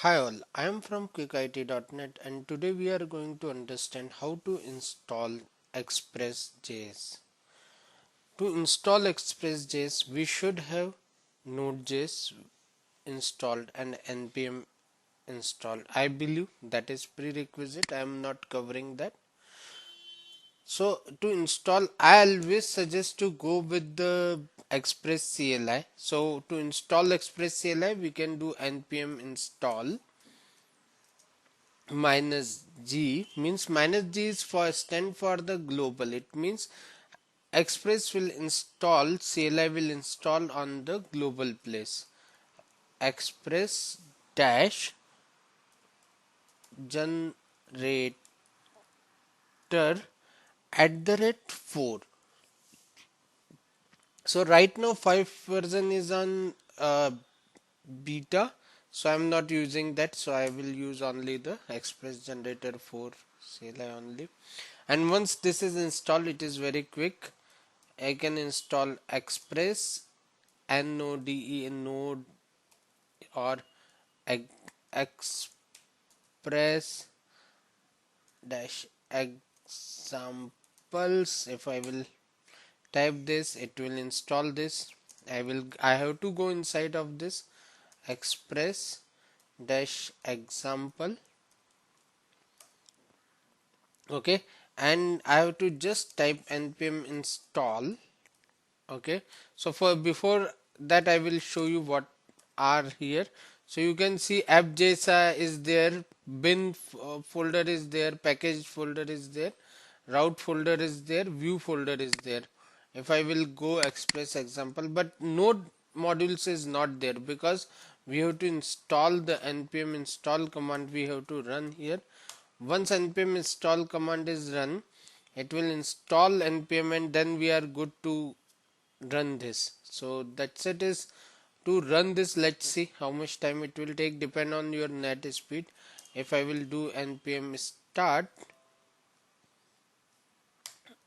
Hi all, I am from QuickITDotNet and today we are going to understand how to install Express.js. To install Express.js, we should have Node.js installed and npm installed. I believe that is prerequisite. I am not covering that. So to install, I always suggest to go with the Express CLI. So to install Express CLI, we can do npm install -g. Means -g is for stand for the global. It means Express will install, CLI will install on the global place. Express dash generator @4. So right now 5 version is on beta, so I'm not using that, so I will use only the Express generator 4 CLI only. And once this is installed, it is very quick. I can install Express node node or express dash examples. If I will type this, it will install this. I have to go inside of this express dash example. Okay, and I have to just type npm install. Okay, so for before that I will show you what are here. So you can see app.js is there, bin folder is there, package folder is there, route folder is there, view folder is there. If I will go express example, but node modules is not there because we have to install the npm install command, we have to run here. Once npm install command is run, it will install npm and then we are good to run this. So that's it is to run this. Let's see how much time it will take, depend on your net speed. If I will do npm start,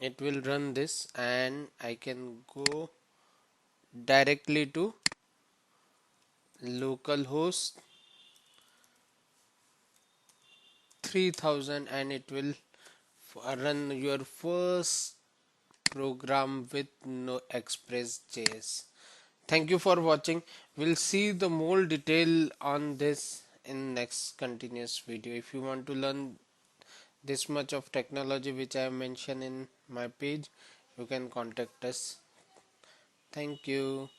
it will run this and I can go directly to localhost 3000 and it will run your first program with no Express.js. Thank you for watching. We'll see the more detail on this in next continuous video. If you want to learn this much of technology which I have mentioned in my page, you can contact us. Thank you.